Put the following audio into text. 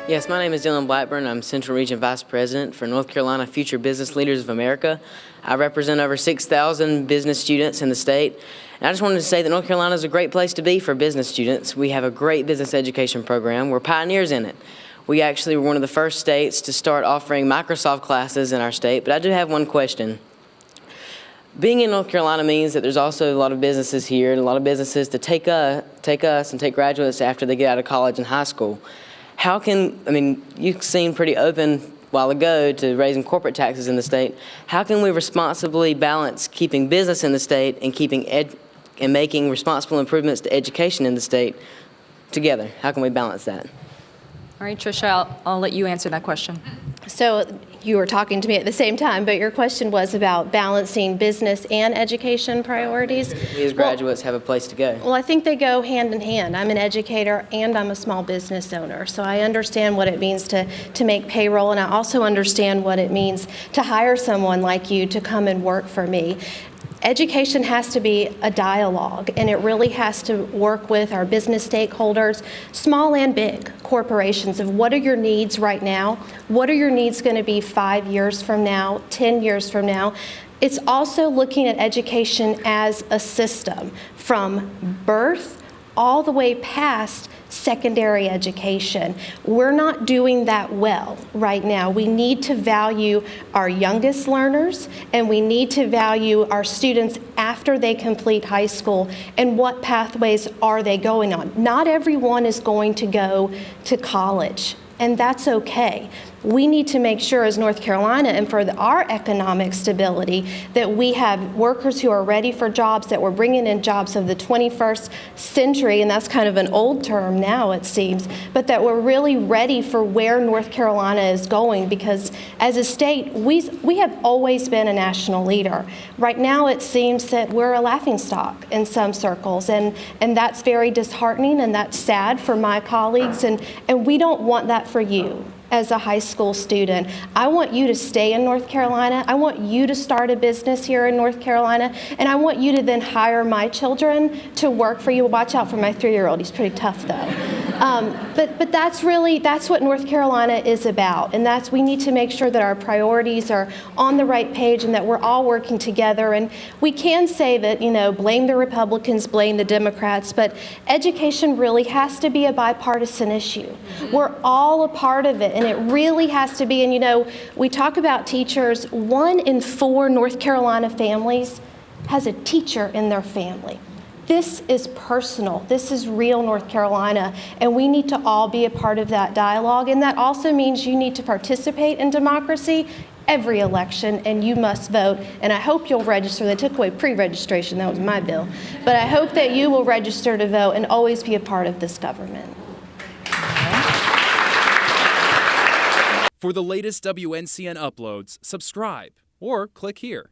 Yes, my name is Dylan Blackburn. I'm Central Region Vice President for North Carolina Future Business Leaders of America. I represent over 6,000 business students in the state. And I just wanted to say that North Carolina is a great place to be for business students. We have a great business education program. We're pioneers in it. We actually were one of the first states to start offering Microsoft classes in our state, but I do have one question. Being in North Carolina means that there's also a lot of businesses here and a lot of businesses to take us and take graduates after they get out of college and high school. You seemed pretty open a while ago to raising corporate taxes in the state. How can we responsibly balance keeping business in the state and making responsible improvements to education in the state together? How can we balance that? All right, Tricia, I'll let you answer that question. So you were talking to me at the same time, but your question was about balancing business and education priorities. We as graduates have a place to go. Well, I think they go hand in hand. I'm an educator and I'm a small business owner, so I understand what it means to make payroll, and I also understand what it means to hire someone like you to come and work for me. Education has to be a dialogue, and it really has to work with our business stakeholders, small and big corporations, of what are your needs right now? What are your needs going to be 5 years from now, 10 years from now? It's also looking at education as a system from birth all the way past secondary education. We're not doing that well right now. We need to value our youngest learners, and we need to value our students after they complete high school and what pathways are they going on. Not everyone is going to go to college, and that's okay. We need to make sure as North Carolina, and for our economic stability, that we have workers who are ready for jobs, that we're bringing in jobs of the 21st century, and that's kind of an old term now, it seems, but that we're really ready for where North Carolina is going, because as a state, we have always been a national leader. Right now, it seems that we're a laughingstock in some circles, and that's very disheartening, and that's sad for my colleagues, and we don't want that for you. As a high school student, I want you to stay in North Carolina. I want you to start a business here in North Carolina, and I want you to then hire my children to work for you. Watch out for my 3-year-old. He's pretty tough, though. But that's what North Carolina is about, and we need to make sure that our priorities are on the right page and that we're all working together. And we can say that, blame the Republicans, blame the Democrats, but education really has to be a bipartisan issue. We're all a part of it. And it really has to be, and we talk about teachers. 1 in 4 North Carolina families has a teacher in their family. This is personal. This is real North Carolina, and we need to all be a part of that dialogue. And that also means you need to participate in democracy every election, and you must vote. And I hope you'll register. They took away pre-registration. That was my bill. But I hope that you will register to vote and always be a part of this government. For the latest WNCN uploads, subscribe or click here.